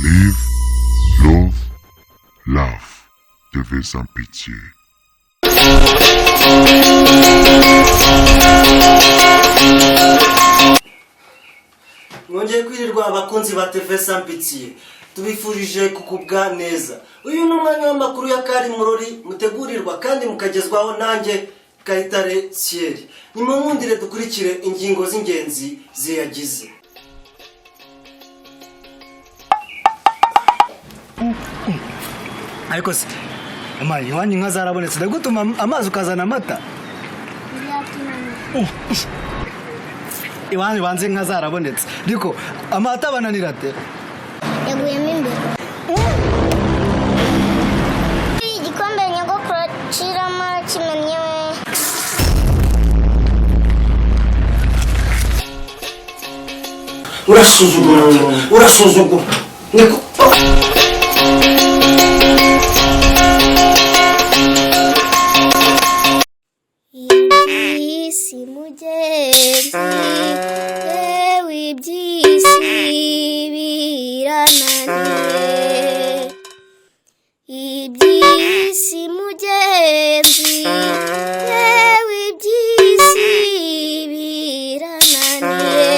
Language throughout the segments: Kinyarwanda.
Live, love, laugh, TV sans pitié. Mwongeye kwirirwa abakunzi ba TV sans pitié. Tubifurije kukubwa neza. Uyu ni umwanya w'amakuru ya Kari Murori mutegurirwa kandi mukagezwaho nanjye Kayitare Thierry. Nimumundire dukurikire ingingo z'ingenzi ziyagize. Ariko se amayi wanyu inka zarabonetse ndagutuma amazi ukazana amata. Iwanyu banze inka zarabonetse ariko amata bananira te yaguyemo imbere igikombe nyogokuru aciramo kimennye we. urasuzugura niko iby'isi mugenzi yewe iby'isi birananiye, iby'isi mugenzi yewe iby'isi birananiye.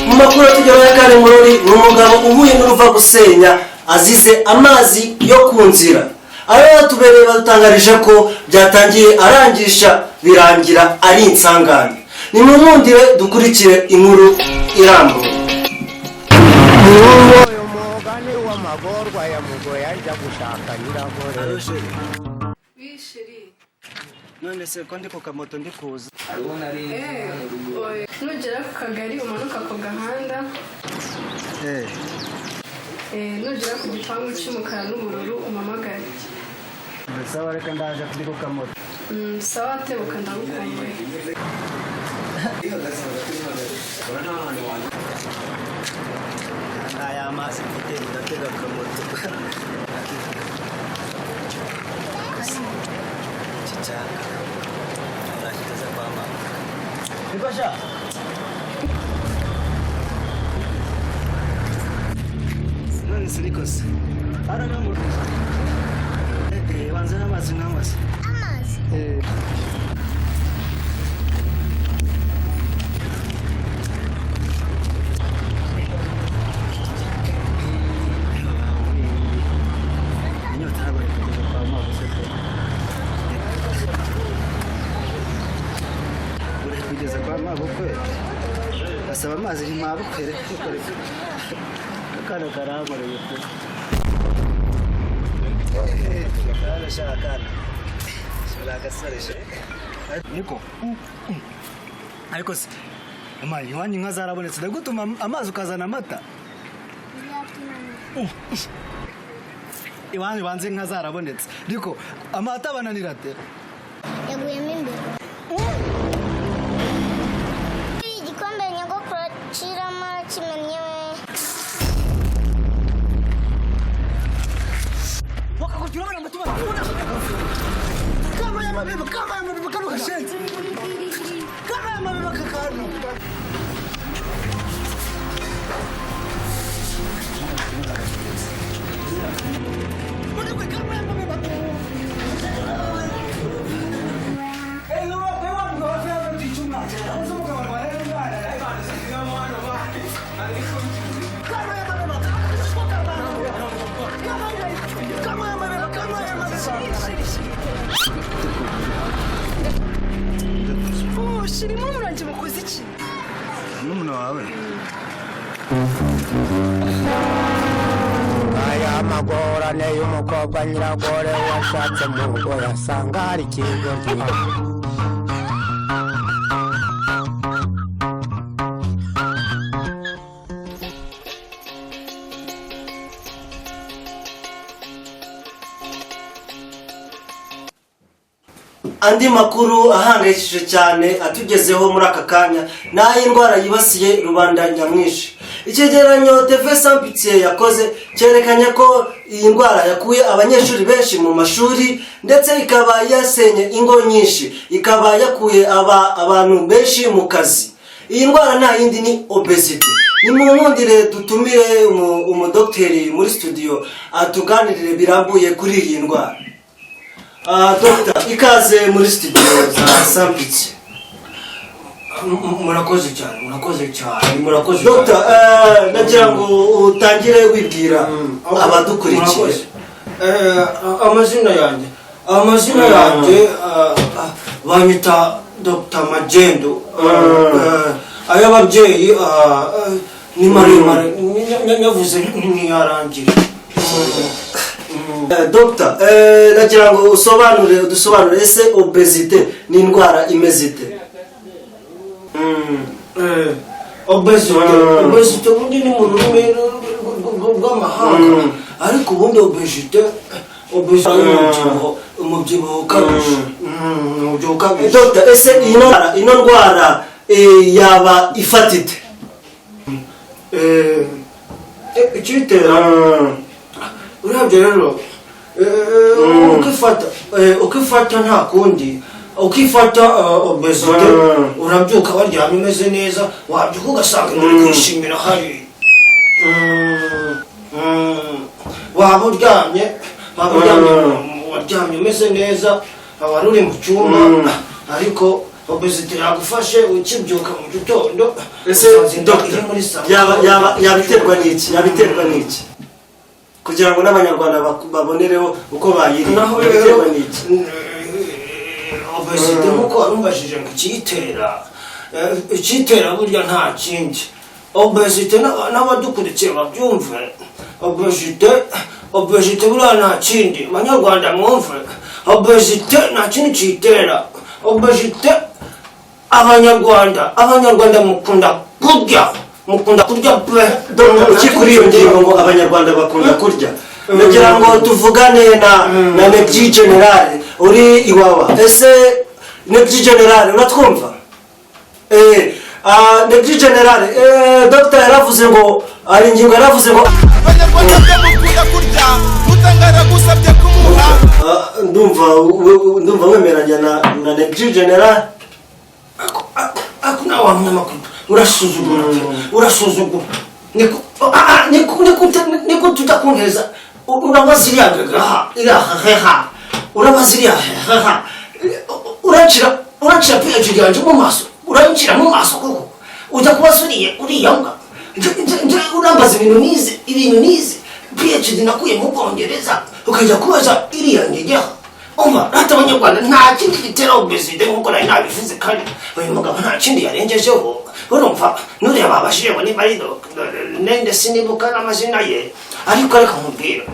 mu makuru tugera ya Kari Murori ni umugabo uhuye n'uruva gusenya azize amazi yo ku nzira. Aba batubereye badutangarije ko byatangiye arangisha birangira ari insangane. Nimumundire dukurikire inkuru irambuye. umugani w'amagorwa ya mugoye ajya gushaka nyiragore. Bishiri. None se ko ndi ku kamoto ndi kuza. Nugera ku kagari umanuka ku gahanda. Nugera ku gipangu cy'umukara n'ubururu umamagare. Sawa reka ndaje kuri ku kamoto. Sawa tebuka ndagukumbuye. Aya amazi mfite ndatega kamoto. Chichaka. Urashyize kwa mama. Nibasha. None sirikose. Arana mu. Wanze n'amazi n'amazi. Amazi kugeza kwa mabukwe basaba amazi ntimabukwe kano karamuriye pe kana shaka niko ariko se amayi wanyu inka zarabonetse ndagutuma amazi ukazana amata. Iwanyu banze inka zarabonetse ariko amata bananira te yaguyemo imbere igikombe nyogokuru aciramo kimennye we. wakakutirabana mutuma kama ya mabeba kano gashenzi kama ya mabeba kakano Shirimo murangi mukoze iki? n'umuntu wawe aya magorane y'umukobwa nyiragore washatse mu rugo yasanga hari ikigo andi makuru ahangayikishije cyane atugezeho muri aka kanya nayo indwara yibasiye rubanda nyamwinshi. Icyegeranyo TV sans pitié yakoze cyerekanye ko iyi ndwara yakuye abanyeshuri benshi mu mashuri ndetse ikaba yasenye ingo nyinshi, ikaba yakuye abantu benshi mu kazi. Iyi ndwara nta yindi ni obesity. Ni mu nkundire dutumire umudokiteri muri studio atuganirire birambuye kuri iyi ndwara. Dr. ikaze muri studio za Sampitsi. Murakoze cyane. Dr. nagira ngo utangire wibwira abadukurikiye. Amazina yanjye banyita Dr. Magendo. Ay'ababyeyi ni maremare nyavuze ntiyarangira. Dr. nagira ngo udusobanurire ese obesite ni indwara imeze ite? Obesite ubundi ni mu rurimi rw'amahanga, ariko ubundi obesite umubyibuho ukabije. Dr. ese ino ndwara yaba ifata ite? Icyitera urebye rero ukifata nta kundi, ukifata obesite urabyuka waryamye umeze neza, wabyuka ugasanga uri kwishimira hari waba uryamye umeze neza, wari uri mu cyumba, ariko obesite yagufashe ukibyuka mu gitondo. Ese yabiterwa n'iki kugira ngo n'abanyarwanda babonereho uko bayirinda? Yabiterwa n'iki? Obesite nk'uko warumbajije ngo icyitera burya nta kindi. Obesite n'abadukurikiye babyumve, obesite buriya nta kindi. Abanyarwanda mwumve, obesite nta kindi kiyitera. Obesite abanyarwanda mukunda kurya pe. Uki kuri iyo ngingo ngo abanyarwanda bakunda kurya, nagira ngo tuvugane na Nepji General uri Iwawa. Ese Nepji General uratwumva? Nepji General, Dr. yaravuze ngo ari ingingo yaravuze ngo abanyarwanda mukunda kurya mutangara gusabye kumuha. ndumva wemeranya na Nepji General. Akuna wa munyamakuru urasuzugura niko tutakunkeza. Urabaziriya gaha uracira PhD yanjye mu maso, urayicira mu maso koko ujya kubasuriye uriyanga. Urambaza ibintu nize PhD nakuye mu Bwongereza, ukajya kubaza iriya ngejyaho. Umva hata abanyarwanda nta kindi gitera obesite nk'uko nari nabivuze, kandi uyu mugabo nta kindi yarengejeho. Urumva nuriya babashije ngo niba ari nende sinibuka n'amazina ye, ariko reka nkubwira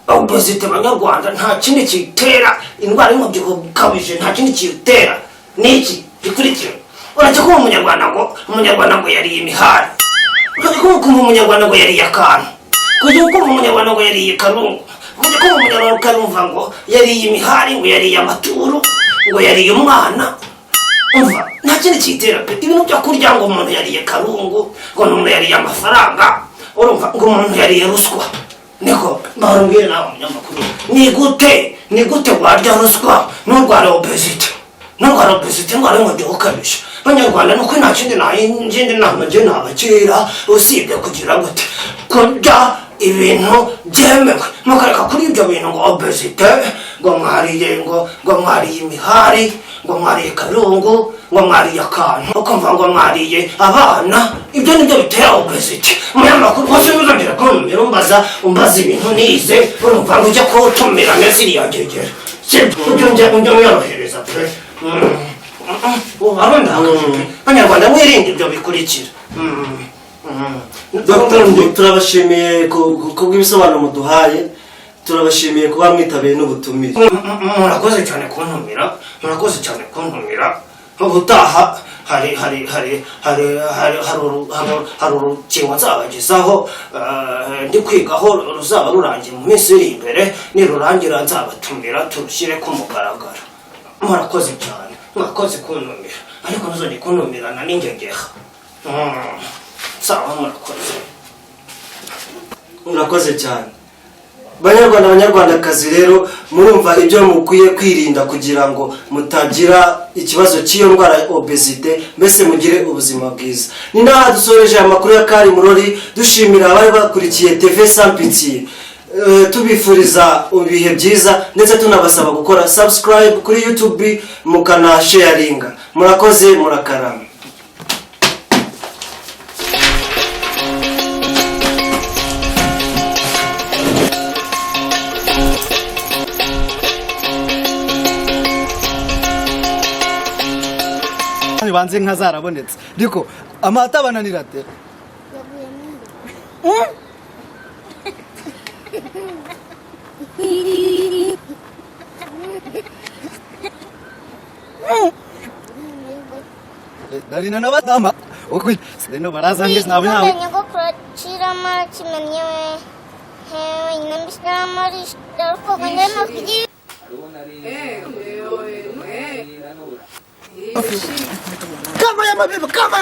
obesite abanyarwanda nta kindi kitera indwara y'umubyibuho ukabije, nta kindi kiyitera. Niki gikurikira? Urajya kuba umunyarwanda ngo yariye imihari, urajya kuba umunyarwanda ngo yariye akantu, kujya kuba umunyarwanda ngo yariye karungu, kujya kuba umunyarwanda ukarumva ngo yariye imihari, ngo yariye amaturu, ngo yariye umwana. Umva nta kindi kitera pe. Ibintu byo kurya ngo umuntu yariye karungu, ngo umuntu yariye amafaranga, urumva ngo umuntu yariye ruswa, niko mbabwira nawe umunyamakuru, ni gute warya ruswa n'urwara obesite? N'urwara obesite indwara y'umubyibuho ukabije. Abanyarwanda nuko nta kindi nama njye nabakira usibye kugira gute kurya ibintu byemewe, mukareka kuri ibyo bintu ngo obesite, ngo mwariye imihari, ngo mwariye karungu, ngo mwariye akantu, ukumva ngo mwariye abana. Ibyo nibyo bitera obesite. Umunyamakuru wose uzongera kuntumira umbaza ibintu nize, urumva ngo ujya kuwutumira neza iriya ngegera, ujya mwiyorohereza pe. Abanyarwanda mwirinde ibyo bikurikira. Dr. turabashimiye kubw'ibisobanuro muduhaye, turabashimiye kuba mwitabiye n'ubutumire. Murakoze cyane kuntumira. Ubutaha hari urukingo nzabagezaho ndi kwigaho, ruzaba rurangiye mu minsi iri imbere. Nirurangira nzabatumira turushyire ku mugaragaro. Murakoze cyane, mwakoze kuntumira, ariko ntuzongere kuntumirana n'ingegeha. Sawa, murakoze cyane. banyarwanda banyarwandakazi rero murumva ibyo mukwiye kwirinda kugira ngo mutagira ikibazo cy'iyo ndwara ya obesite, mbese mugire ubuzima bwiza. Ni naha dusoreje amakuru ya Kari Murori, dushimira abari bakurikiye TV Sans Pitié, tubifuriza ibihe byiza ndetse tunabasaba gukora subscribe kuri YouTube mukana sharinga. Murakoze, murakarama. banze nka zarabonetse ariko amata bananira ate Darina na batama okwi sino barazange nawe nawe nyogokuru aciramo kimenyewe hewe nyambishamari daruko ngenda kujyi kama ya mabibi kama